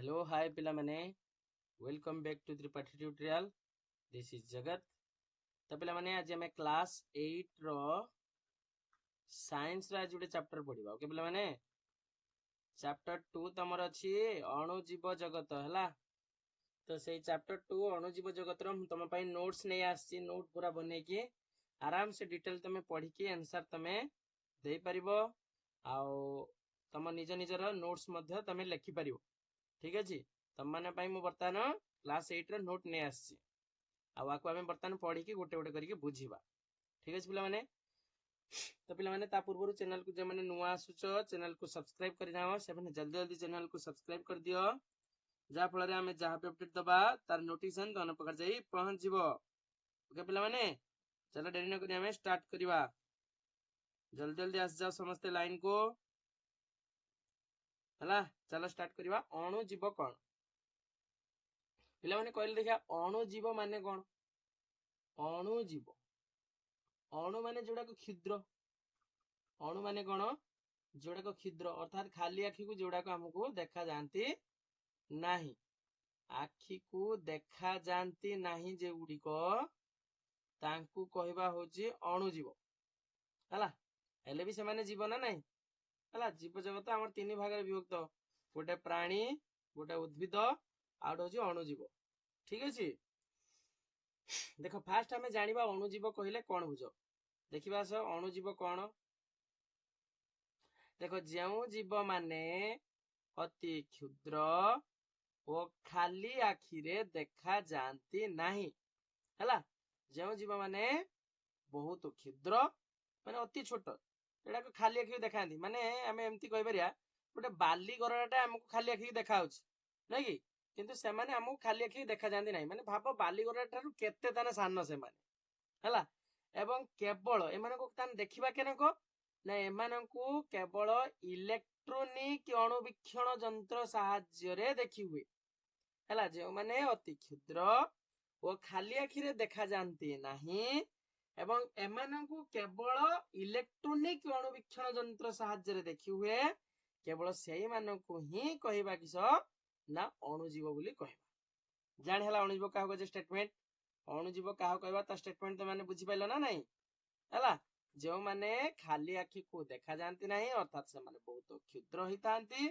Hello hi पिला माने welcome back to Tripathi tutorial this is Jagat. तो पिला माने आज हमें क्लास 8 रो साइंस रा आज गोटे चैप्टर पढिबा। ओके पिला माने चैप्टर 2 तमर अछि अणुजीव जगत हला। तो सेई चैप्टर 2 अणुजीव जगत रो तुम पई नोट्स नै आछि। नोट पूरा बने के आराम से डिटेल तमे पढी के आंसर तमे दे परिबो आउ तम निज निजर नोट्स मध्य तमे लिखि परिबो। ठीक अछि तम माने पई मु बर्तमान क्लास 8 रो नोट नै आछि आकु आमे बर्तमान पढी के गोटे गोटे करके बुझीबा। ठीक अछि पिला माने। तो पिला माने ता पूर्व चैनल को जे माने नुआ आसुचो चैनल को सब्सक्राइब करि जाओ। से माने जल्दी जल्दी चैनल को सब्सक्राइब कर दियो जा फल रे हमें जहां पे अपडेट दबा तार नोटिफिकेशन दोन प्रकार जाई पहुंच जिवो। ओके पिला माने चलो देरी न करी हमें स्टार्ट करिवा। जल्दी जल्दी आस जाओ समस्त लाइन को हला। चलो स्टार्ट करिवा। अणुजीव कोन पिला माने कहले देखा अणुजीव माने कोन? अणुजीव अणु माने जोड़ा को क्षुद्र। अणु माने कोन? जोड़ा को क्षुद्र अर्थात खाली आखी को जोड़ा को हमको देखा जानती नहीं। आखी को देखा जानती नहीं जे गुडी को तांकू कहबा होची अणुजीव हला। हेले भी से माने जीव ना नहीं हला। जीव जगत हमर तीन भाग रे विभक्त गोटे प्राणी गोटे उद्भिद आउट होची अणुजीव। ठीक अछि देखो फास्ट हमें जानिबा अणुजीव कहले कोन बुझो। देखिबा स अणुजीव कोन। देखो जेउ जीव माने अति क्षुद्र ओ खाली आखी रे देखा जानती नहीं हला। जेउ जीव माने बहुत क्षुद्र माने अति छोट एडा को खाली आखी देखांती माने हमें एमती कहि परिया गोटे बाली गरडाटा हमको खाली आखी देखा होची नै कि किंतु से माने हमको खाली आखी देखा जानती नहीं। माने भाबो बाली गरडाटा रु केते ताने सानो से माने हला। एवं केवल एमानको तान देखिबा केनको ना एमानंकु केवल इलेक्ट्रोनिक अणुवीक्षण यंत्र साहाय्य रे देखि हुए हला। जे माने अति क्षुद्र ओ खाली आखी रे देखा जानती नहीं एवं एमानंकु केवल इलेक्ट्रोनिक अणुवीक्षण यंत्र साहाय्य रे देखि हुए केवल सेही मानंकु ही कहबा किस ना अणुजीव बोली कहबा। जान हला अणुजीव का होगा जे स्टेटमेंट अणुजीव का कहबा ता स्टेटमेंट तो माने बुझी पाइलो ना नहीं हला। जो माने खाली आखी को देखा जानती नहीं अर्थात से माने बहुत क्षुद्र होइतांती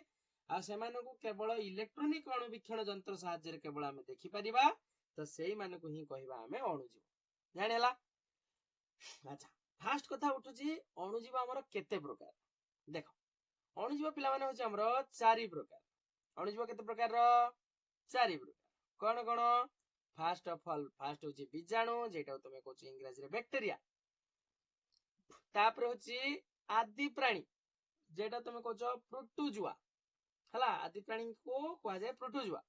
आ से मानकु केवल इलेक्ट्रोनिक अणुवीक्षण यंत्र साहाय्य रे केवल हमें देखि परिबा तो सेही मानकु ही कहबा हमें अणुजीव। जान हला। अच्छा फास्ट कथा उठुची अणुजीव हमर केते प्रकार। देखो अणुजीव पिला माने होची हमर चारि प्रकार। अणुजीव केते प्रकार रो? चारि प्रकार। कोन कोन? फास्ट ऑफ ऑल फास्ट होची बीजाणु जेटा तुमे कहू इंग्लिश रे बैक्टीरिया। तापर होची आदि प्राणी जेटा तुमे कहू प्रोटोजुआ हला। आदि प्राणी को कहा जाए प्रोटोजुआ।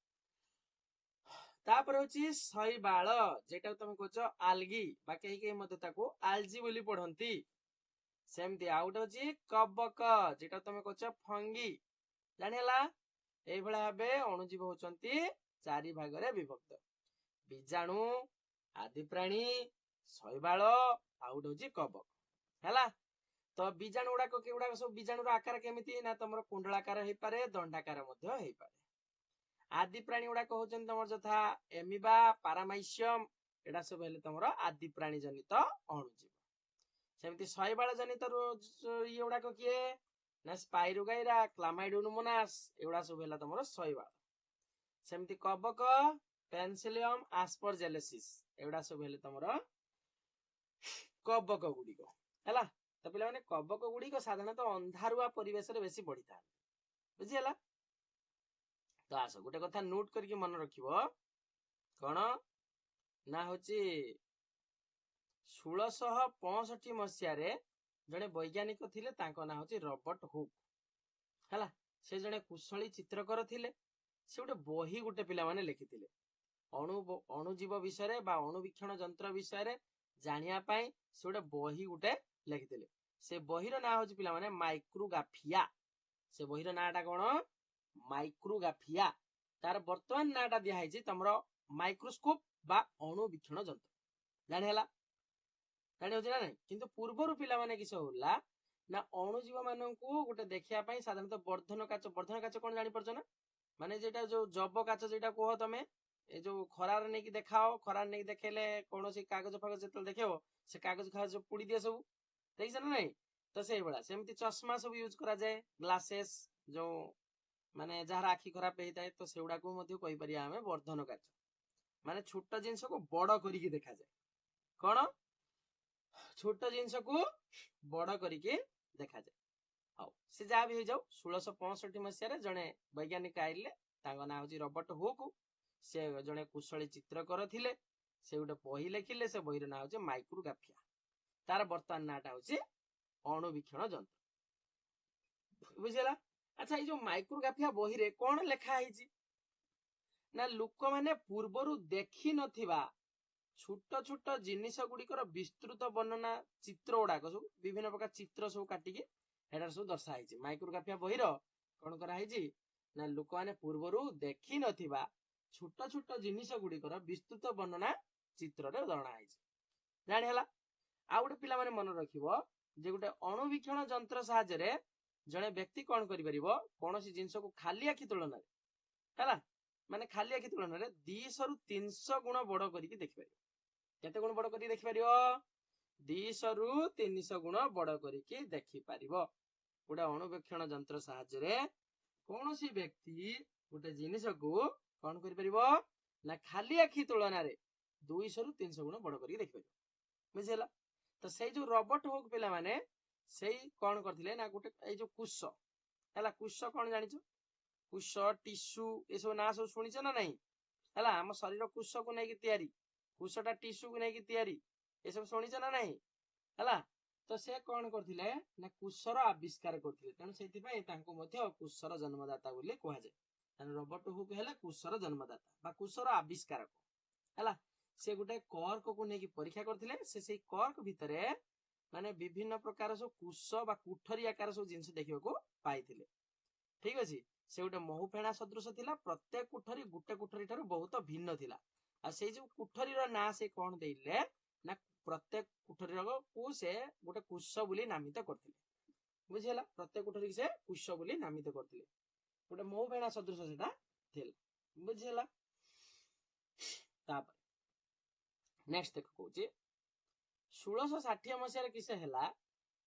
तापर होची शैवाल जेटा तुमे कहू आल्गी बा केही केही मते ताको आल्जी बोली पढंती। सेमती आउट होची कबक जेटा तुमे कहू फंगी। जानि हला। एई भला भाबे अणुजीव होचंती चारि भाग रे विभक्त बीजाणु आदि प्राणी शैवाल आउट होची कबक हला। तो बीजाणु गुडा को केउडा सब बीजाणु आकार केमिति ना तमरो कुंडलाकार हेई पारे दंडाकार मध्य हेई पारे। आदि प्राणी गुडा कहउछन तमर जथा एमिबा पारामाइसियम एडा सब हेले तमरो आदि प्राणी जनित अणुजीव। सेमति शैवाल जनित ये गुडा को किए ना स्पाइरोगाइरा क्लामाइडोमोनास एगुडा सब हेला तमरो शैवाल। सेमति कबक पेनिसिलियम आस्परजिलसिस एगुडा सब हेले तमरो कबक गुडी को हला। तो पिला माने कबक गुडी को साधारणतः अंधारुआ परिवेश रे बेसी बढ़ी था बुझी हला। तो आसो गोटे कथा नोट करके मन रखिबो कोन ना होची 1665 मसिया रे जने वैज्ञानिक थिले तांको ना होची रॉबर्ट हुक हला। से जने कुशली चित्रकर थिले। से गोटे बही गोटे पिला माने लिखिथिले अणुजीव विषय रे बा अणुवीक्षण यंत्र विषय रे जानिया पाई से गोटे बही गोटे लिखिथिले। से बहीर ना होची पिला माने माइक्रोग्राफिया। से बहीर नाटा कोन? माइक्रोग्राफिया। तार वर्तमान नाटा दिया है तमरो माइक्रोस्कोप बा अणुवीक्षण यंत्र। जानि हला। जानि होची ना नहीं किंतु पूर्वरु पिला माने किस होला ना अणुजीव माननकु गोटे देखिया पाई साधारणतः वर्धन काच कोन जानि परछ ना ମାନେ जेटा जो जब काच जेटा कह तमे ए जो खरार नहीं देखाओ खरार नहीं देखेले कौन कागज फागज जो देखेब से कागज फागज पुड़ी दिए सब देख ना नहीं तो से भाया सेमती चश्मा सब यूज करा जाए ग्लासेस जो माने जार आखि खराब होता है तो सेगुड़ा को आम वर्धन कार्य माने छोट जिनस को बड़ करके देखा जाए कौन छोट जिनस को बड़ करके देखा जाए हाँ से जहाँ भी हो जाऊ 1665 मसीह जड़े वैज्ञानिक आइले ना हूँ रॉबर्ट हुक से जड़े कुशली चित्रकर थिले से गोटे बही लिखिले से बहीर ना हूँ माइक्रोग्राफिया तार बर्तमान नाटा हूँ अणुवीक्षण जंत्र बुझेगा अच्छा ये जो माइक्रोग्राफिया बही रे कौन लिखा है ना लोक मैंने पूर्वर देखी नथिबा छोट छोट जिनिस गुड़िकर विस्तृत वर्णना चित्र गुड़ाक सब विभिन्न प्रकार चित्र सब काटिकी हेडर सब दर्शाई माइक्रोग्राफिया बहीर कौन कराई ना लोक मैंने पूर्वर देखी नथिबा छोट छोट जिनिस गुड़िकर विस्तृत वर्णना चित्र दर्णाई जानी आ गोटे पिला माने मन रखिबो जे गोटे अणुवीक्षण जंत्र साहाय्य जड़े व्यक्ति कौन करि कौन जिनस को खाली आखि तुलन है माने खाली आखि तुलन 200 रु 300 गुण बड़ करके देखिपार केते गुण बड़ करके देखिपार 200 रु 300 गुण बड़ करके देखिपार गोटे अणुवीक्षण जंत्र साहाय्य कौन व्यक्ति गोटे जिनिस को कौन कर ना खाली आखि तुलन 200 रु 300 गुण बड़ करके देखिपार बुझेला तो से जो रॉबर्ट हुक पिला माने से कौन करथिले ना गोटे ए जो कुश हैला कुश कौन जानिचो कुश टिश्यू ये सब ना सब सुनिଛ ना नहीं हैला हम शरीर कुश को नहीं तैयारी कुशटा टिश्यू को नहीं तैयारी ये सब सुनिଛ ना नहीं हैला तो से कौन करथिले ना कुशर आविष्कार करथिले तेणु सेति पई तांको मध्ये कुशर जन्मदाता बोली कहा जाय तेणु रॉबर्ट हुक हेले कुशर जन्मदाता बा कुशर आविष्कारक हैला से गोटे कर्क को नहीं परीक्षा करथिले से कर्क भितरे माने विभिन्न प्रकार सब कुश बा कुठरी आकार सब जिनस देखिबा को पाइथिले ठीक अछि से गोटे महुफेणा सदृश थिला प्रत्येक कुठरी गुटे कुठरी ठाରୁ बहुत भिन्न थिला आ से जो कुठरी रो ना से कोन देइले ना प्रत्येक कुठरी रो को से गोटे कुश बोली नामित करथिले बुझिला प्रत्येक कुठरी से कुश बोली नामित करथिले गोटे महुफेणा सदृश सेटा थिला बुझिला तापर नेक्स्ट देख कहूची 1660 मसीह किसे हैला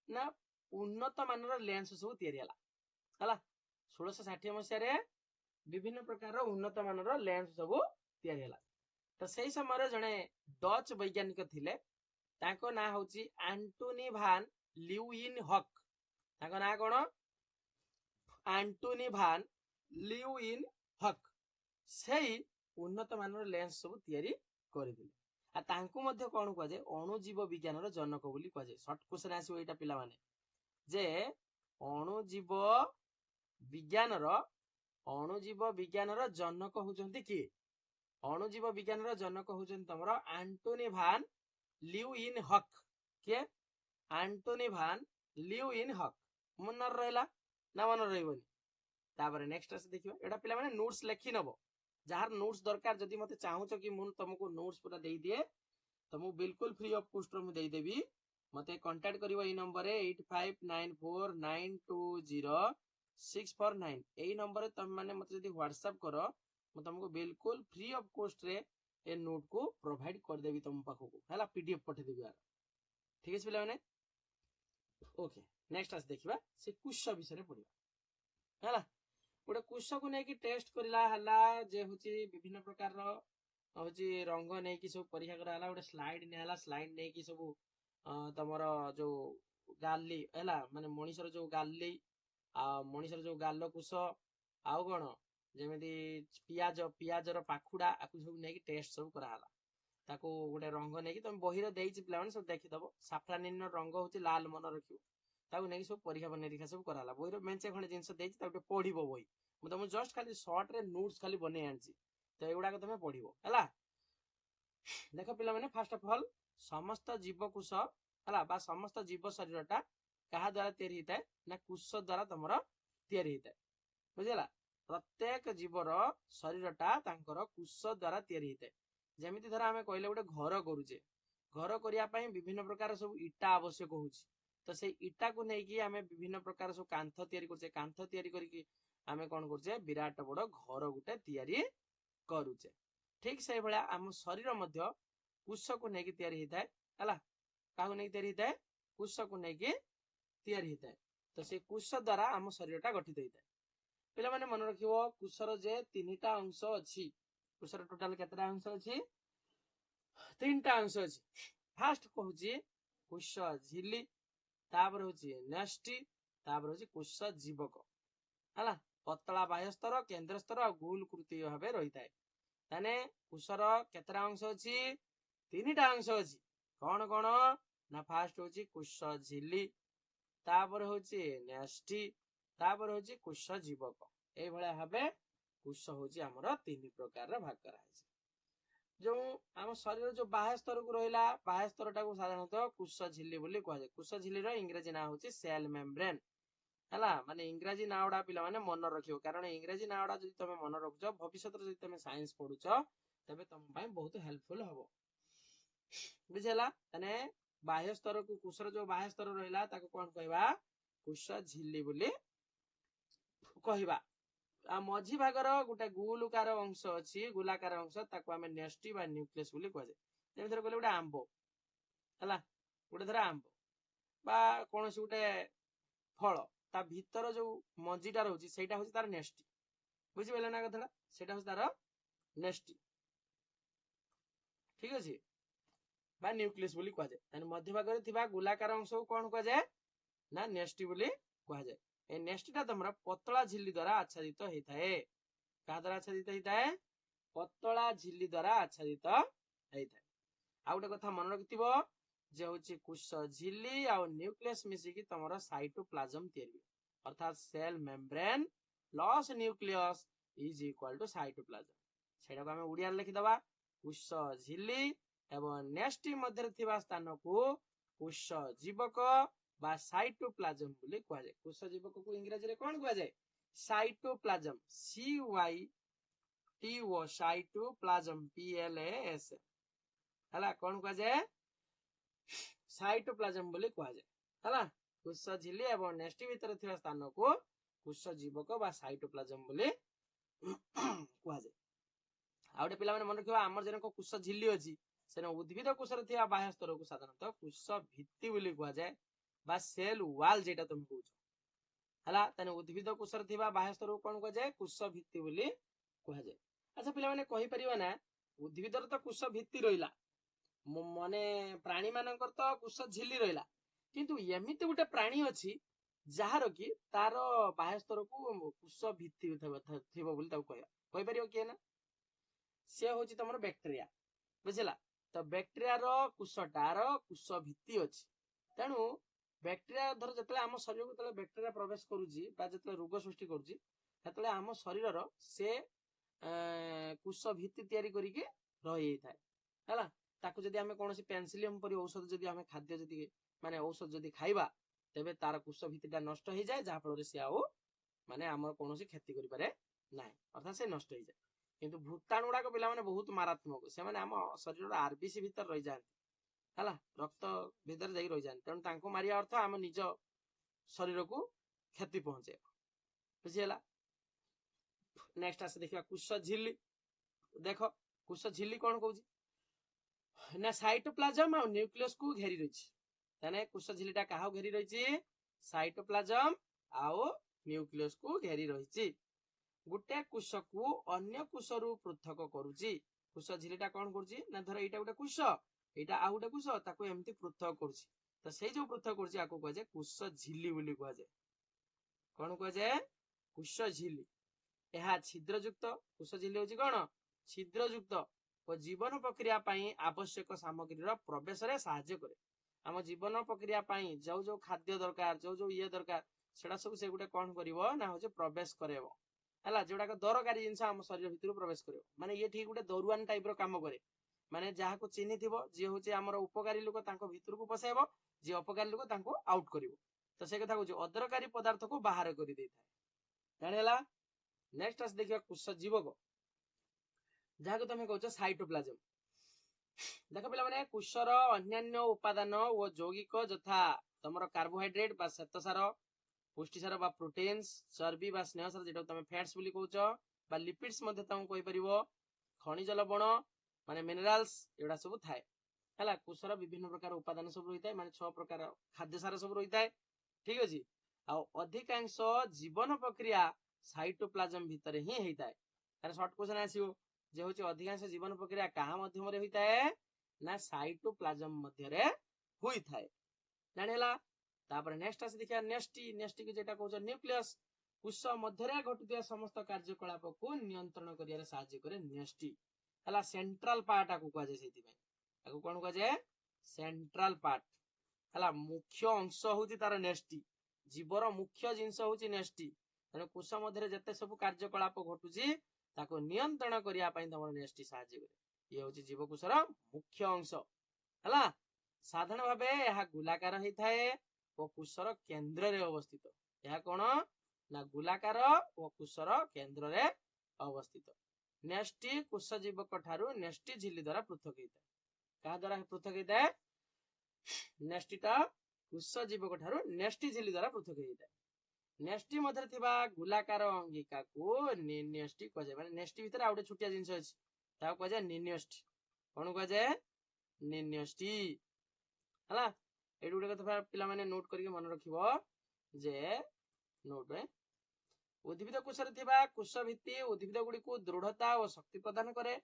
ना उन्नत मानर लेंस सब तैयारी हैला 1660 मसीह विभिन्न प्रकार उन्नत मानर लेंस सब तैयारी हैला तो सही समय जड़े डच वैज्ञानिक थिले ताको ना होची एंटोनी भान ल्यूइनहॉक ताको ना कोन एंटोनी भान ल्यूइनहॉक सही उन्नत मानर लेंस सब तैयारी करथिले आ तांको मध्ये कोन कह जाय अणुजीव विज्ञान रो जनक बोली कह जाय शॉर्ट क्वेश्चन आसीबो एटा पिला माने जे अणुजीव विज्ञान रो जनक होचंती कि अणुजीव विज्ञान रो जनक होचंती तमरो एंटोनी भान ल्यूइनहॉक के एंटोनी भान ल्यूइनहॉक मन रहला ना मन रहबनी तापर नेक्स्ट आसे देखिबा एटा पिला माने नोट्स लिखि नबो जार नोट्स दरकार जदि मते चाहूचो कि मुन तुमको नोट्स पूरा दे दिए तो मु बिल्कुल फ्री ऑफ कॉस्ट रो मु दे देबी मते कांटेक्ट करिवो ई नंबर 8594920649 एई नंबर तुम माने मते जदि व्हाट्सएप करो मु तुमको बिल्कुल फ्री ऑफ कॉस्ट रे ए नोट को प्रोवाइड कर देबी तुम पाखो को हला पीडीएफ पठे देबी यार ठीक है पिला माने ओके नेक्स्ट आस देखिबा से कुश विषय रे पढिबा हला गोटे कुश को नहीं टेस्ट करला हला जे होची विभिन्न प्रकार रो होची रंग नहीं कि सब परीक्षा करा हला गोटे स्लाइड ने हला स्लाइड नहीं कि सब तमर जो गाली हला माने मनीषर जो गाली आ मनीषर जो गाल कुश आउ कोन जेमिति पियाज रो पाखुडा आकु सब नहीं टेस्ट सब करा हला ताको गोटे रंग नहीं कि तुम बहिर देइछि पिला माने सब देखि दबो साफ्रानिन रंग होची लाल मन रखियो ताको नहीं सब परीक्षा निरीक्षा सब करा हला बहिर मेंचे खणे जिंस देइछि ताको पढिबो बही मु तुम जस्ट खाली शॉर्ट रे नोट्स खाली बने आनछि तो एगुडा को तुम पढिबो हला देखो पिला माने फर्स्ट ऑफ ऑल समस्त जीवकोश हला बा समस्त जीव शरीरटा कहा द्वारा तैयारी होता है ना कुश द्वारा तमरो तैयारी होता है बुझला प्रत्येक जीवर शरीरटा तांकर कुश द्वारा तैयारी होता है जेमिति धर आमे कहले गोटे घर करूचे घर करिया पई विभिन्न प्रकार सब इटा आवश्यक होउछि तो से इटा को नहीं आम विभिन्न प्रकार सब कांथ तैयारी करछे कांथ तैयारी करके आम कौन करछे विराट बड़ घर गुटे तैयारी करुचे ठीक से भाया आम शरीर मध्य कुश को लेकिन तैयारी होता है हला क्या तैयारी होता है कुश को लेकिन तैयारी होता है तो से कुश द्वारा आम शरीर गठित होता है पिला माने मन रखिबो कुशर जे तीनटा अंश अछि कुशर टोटल केतटा अंश अछि तीनटा अंश अछि फास्ट कहूची कुश झिल्ली तापर होची नेस्टी तापर होची कुश जीवक हला पतला बाह्य स्तर केंद्र स्तर और गोल कृति भाबे रहिता है ताने कुशर केतरा अंश अछि तीनटा अंश अछि कोन कोन ना फास्ट होची कुश झिल्ली तापर होची नेस्टी तापर होची कुश जीवक ए भले भाबे कुश होची हमर तीन प्रकार रा भाग करा है जो आम शरीर जो बाह्य स्तर को रहिला बाह्य स्तर टाको साधारणतः कुश झिल्ली बोली कह जाय कुश झिल्ली रो इंग्रजी ना होची सेल मेम्ब्रेन हला माने इंग्रजी ना उडा पिला माने मन रखियो कारण इंग्रजी ना उडा जदि तमे मन रखजो भविष्यत रे जदि तमे साइंस पढुचो तबे तम पई बहुत हेल्पफुल हबो बुझेला तने बाह्य स्तर को कुशर जो बाह्य स्तर रहिला ताको कोन कहबा कुश झिल्ली बोली कहबा आ मझी भागर गोटे गोलकार अंश अच्छी गोलाकार अंश ताको आमे नेस्टी बा न्यूक्लियस बोली कह जाय जेमि धर कहले गोटे आंबो हला गोटे धर आंबो बा कोनोसी गोटे फल ता भीतर जो मझीटा रहउची सेटा होची तार नेस्टी बुझि पेले ना कथाटा सेटा होची तार नेस्टी ठीक अछि बा न्यूक्लियस बोली कह जाय ताने मध्य भागर थिबा गोलाकार अंश को कोन कह जाय ना नेस्टी बोली कह जाय ए नेस्टीटा तमरा पतला झिल्ली द्वारा आच्छादित होता है क्या द्वारा आच्छादित होता है पतला झिल्ली द्वारा आच्छादित होता है आ गोटे कथा मन रखिथिबो जे होची कुश झिल्ली आ न्यूक्लियस मिसी की तमरा साइटोप्लाज्म तैयारी अर्थात cell membrane plus nucleus is equal to cytoplasm सेटा को हमें उड़िया लिखि दबा कुश झिल्ली एवं नेस्टी मध्य थिबा स्थान को कुश जीवक बा साइटोप्लाज्म बोली कह जाय कुश जीवक को इंग्रजी रे कोन कह जाय cytoplasm C Y T O cytoplasm P L A S हला कोन कह जाय साइटोप्लाज्म बोली कह जाय हला कुश झिल्ली एवं नेस्टी भीतर थिबा स्थान को कुश जीवक बा साइटोप्लाज्म बोली कह जाय आउटे पिला माने मन रखिबा हमर जने को कुश झिल्ली अछि सेने उद्भिद कोशर थिबा बाह्य स्तर को साधारणतः कुश भित्ति बोली कह जाय बा सेल वाल जेटा तुम कहू हला तने उद्भिद कोशर थिबा बाह्य स्तर को कोन कह जाय कुश भित्ति बोली कह जाय अच्छा पिला माने कहि परिबा ना उद्भिद र तो कुश भित्ति रहिला माने प्राणी मानकर तो कुश झिल्ली रहिला किंतु एमिति गुटे प्राणी अछि जहार की तार बाह्य स्तर को कुश भित्ति थिबो बोली ताऊ कहया कहि परिबो के ना से होची तमर बैक्टीरिया बुझिला तो बैक्टीरिया रो कुशटार कुश भित्ति अछि तेनु बैक्टीरिया धर जतले आम शरीर को तले बैक्टीरिया प्रवेश करूची बा जतले रोग सृष्टि करूची तले आम शरीर रो से कुश भित्ति तैयारी करिके रहि थाए हला ताकू जदि आमे कोनोसी पेनिसिलियम परि औषध जदि आमे खाद्य जदि माने औषध जदि खाइबा तेबे तार कुश भित्तिटा नष्ट हो जाए जहा फल से आउ माने आमर कोनोसी क्षति करि पारे नाही अर्थात से नष्ट हो जाए किंतु भूताणु गुड़ाक पिला माने बहुत मारात्मक से माने आम शरीर आरबीसी भीतर रहि जाए हला रक्त भीतर जाई रहि जाए तेणु तांको मारिया अर्थ आम निज शरीर को क्षति पहुंचे बुझिला नेक्स्ट आसे देखिबा कुश झिल्ली देखो कुश झिल्ली कोन कहूची ना साइटोप्लाज्म और न्यूक्लियस को घेरी रहिछि तने कुश झिल्लीटा काहा घेरी रहिछि साइटोप्लाज्म आउ न्यूक्लियस को घेरी रहिछि गुटे कुश को अन्य कुश रु पृथक करूची कुश झिल्लीटा कोन करूची ना धर एटा गुटे कुश एटा आ गुटे कुश ताको एम्ति पृथक करूची तो सेई जो पृथक करूची आको कह जाय कुश झिल्ली बोली कह जाय कोन कह जाय कुश झिल्ली एहा छिद्रयुक्त कुश झिल्ली होची कोन छिद्रयुक्त और जीवन प्रक्रिया पई आवश्यक सामग्री रो प्रवेश रे सहायता करे हम जीवन प्रक्रिया पई जो जो खाद्य दरकार जो ये दरकार सेडा सब से गुटे कोन करिवो ना होचे प्रवेश करेवो हला जोडा दरकारी जिंस हम शरीर भितर प्रवेश करिवो माने ये ठीक गुटे दरुआन टाइप रो काम करे माने जहा को चिन्हि थिबो जे होचे हमर उपकारी लोक तांको भितर को पसाइबो जे अपकारी लोक तांको आउट करिवो तो से कथा कहूची अदरकारी पदार्थ को बाहर करि देथाय जानिला नेक्स्ट आस देखिबा कुश जीवक जहा को तमे कहउछ साइटोप्लाज्म देखो पिला माने कुशर अन्यान्य उपादान और यौगिक यथा ତମର କାର୍ବୋହାଇଡ୍ରେଟ୍ ବା ଶ୍ବେତସାର, ପୁଷ୍ଟିସାର ବା ପ୍ରୋଟିନ୍ସ, ଚର୍ବି ବା ସ୍ନେହସାର ଯେଟା ତମେ ଫ୍ୟାଟ୍ସ ବୋଲି କହୁଛ, ବା ଲିପିଡ୍ସ ମଧ୍ୟ ତମକୁ କହିପାରିବ, ଖଣିଜ ଲବଣ ମାନେ ମିନେରାଲ୍ସ ଏଗୁଡା ସବୁ ଥାଏ ହେଲା। କୁଶର ବିଭିନ୍ନ ପ୍ରକାର ଉପାଦାନ ସବୁ ରହିଥାଏ, ମାନେ 6 ପ୍ରକାର ଖାଦ୍ୟ ସାର ସବୁ ରହିଥାଏ। ଠିକ ଅଛି। ଆଉ ଅଧିକାଂଶ ଜୀବନ ପ୍ରକ୍ରିୟା ସାଇଟୋପ୍ଲାଜମ ଭିତରେ ହିଁ ହେଇଥାଏ। ତାର ସର୍ଟ କ୍ୱେଶ୍ଚନ ଆସିବ ଯେ ହଉଛି ଅଧିକାଂଶ ଜୀବନ ପ୍ରକ୍ରିୟା କାହା ମାଧ୍ୟମରେ ହୋଇଥାଏ ନା ସାଇଟୋପ୍ଲାଜମ ମଧ୍ୟରେ ହୋଇଥାଏ। ଜାଣିହେଲା। ତାପରେ ନେକ୍ସଟ ଆସି ଦେଖିବା ନ୍ୟଷ୍ଟି। ନ୍ୟଷ୍ଟି କି ଯେଟା କହୁଛ ନ୍ୟୁକ୍ଲିୟସ୍, କୋଷ ମଧ୍ୟରେ ଘଟୁଥିବା ସମସ୍ତ କାର୍ଯ୍ୟକଳାପକୁ ନିୟନ୍ତ୍ରଣ କରିବାରେ ସାହାଯ୍ୟ କରେ ନ୍ୟଷ୍ଟି ହେଲା। ସେଣ୍ଟ୍ରାଲ ପାର୍ଟ ଆକୁ କୁହାଯାଏ, ସେଇଥିପାଇଁ ଆକୁ କଣ କୁହାଯାଏ ସେଣ୍ଟ୍ରାଲ ପାର୍ଟ ହେଲା। ମୁଖ୍ୟ ଅଂଶ ହଉଛି ତାର ନ୍ୟଷ୍ଟି, ଜୀବର ମୁଖ୍ୟ ଜିନିଷ ହଉଛି ନ୍ୟଷ୍ଟି। ତେଣୁ କୋଷ ମଧ୍ୟରେ ଯେତେ ସବୁ କାର୍ଯ୍ୟକଳାପ ଘଟୁଛି ତାକୁ ନିୟନ୍ତ୍ରଣ କରିବା ପାଇଁ ତମର ନ୍ୟଷ୍ଟି ସାହାଯ୍ୟ କରେ। ଇଏ ହଉଛି ଜୀବକୋଷର ମୁଖ୍ୟ ଅଂଶ ହେଲା। ସାଧାରଣ ଭାବେ ଏହା ଗୋଲାକାର ହେଇଥାଏ ଓ କୋଷର କେନ୍ଦ୍ରରେ ଅବସ୍ଥିତ। ଏହା କଣ ନା ଗୋଲାକାର ଓ କୋଷର କେନ୍ଦ୍ରରେ ଅବସ୍ଥିତ। ନ୍ୟଷ୍ଟି କୋଷ ଜୀବକ ଠାରୁ ନ୍ୟଷ୍ଟି ଝିଲ୍ଲି ଦ୍ୱାରା ପୃଥକ ହେଇଥାଏ। କାହା ଦ୍ୱାରା ପୃଥକ ହେଇଥାଏ? ନ୍ୟଷ୍ଟିଟା କୋଷ ଜୀବକ ଠାରୁ ନ୍ୟଷ୍ଟି ଝିଲ୍ଲି ଦ୍ୱାରା ପୃଥକ ହେଇଥାଏ। ନ୍ୟଷ୍ଟି ମଧ୍ୟରେ ଥିବା ଗୋଲାକାର ଅଙ୍ଗିକାକୁ ନିନ୍ୟଷ୍ଟି କୁହାଯାଏ। ମାନେ ନ୍ୟଷ୍ଟି ଭିତରେ ଆଉ ଗୋଟେ ଛୋଟିଆ ଜିନିଷ ଅଛି, ତାକୁ କୁହାଯାଏ ନିନ୍ୟଷ୍ଟି। କଣ କୁହାଯାଏ? ନିନ୍ୟଷ୍ଟି ହେଲା। ଏଇଠି ଗୋଟେ କଥା ପିଲାମାନେ ନୋଟ କରିକି ମନେ ରଖିବ ଯେ ନୋଟ ଉଦ୍ଭିଦ କୋଷରେ ଥିବା କୋଷ ଭିତ୍ତି ଉଦ୍ଭିଦ ଗୁଡିକୁ ଦୃଢତା ଓ ଶକ୍ତି ପ୍ରଦାନ କରେ।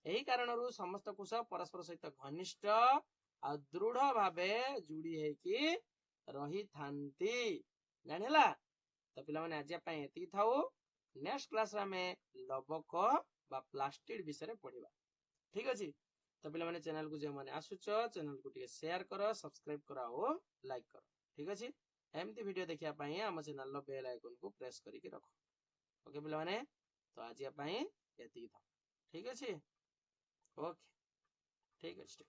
ଏହି କାରଣରୁ ସମସ୍ତ କୋଷ ପରସ୍ପର ସହିତ ଘନିଷ୍ଠ ଆଉ ଦୃଢ ଭାବେ ଯୋଡି ହେଇକି ରହିଥାନ୍ତି। ଜାଣିହେଲା। ତ ପିଲାମାନେ ଆଜି ପାଇଁ ଏତିକି ଥାଉ। ନେକ୍ସଟ କ୍ଲାସରେ ଆମେ ଲବକ ବା ପ୍ଲାଷ୍ଟିଡ ବିଷୟରେ ପଢିବା। ଠିକ ଅଛି। ତ ପିଲାମାନେ ଚ୍ୟାନେଲକୁ ଯେଉଁମାନେ ଆସୁଛ ଚ୍ୟାନେଲକୁ ଟିକେ ସେୟାର କର, ସବସ୍କ୍ରାଇବ କର ଆଉ ଲାଇକ୍ କର। ଠିକ ଅଛି। ଏମିତି ଭିଡିଓ ଦେଖିବା ପାଇଁ ଆମ ଚ୍ୟାନେଲର ବେଲ ଆଇକନକୁ ପ୍ରେସ କରିକି ରଖ। ଓକେ ପିଲାମାନେ, ତ ଆଜି ପାଇଁ ଏତିକି ଥାଉ। ଠିକ ଅଛି। ଓକେ, ଠିକ ଅଛି।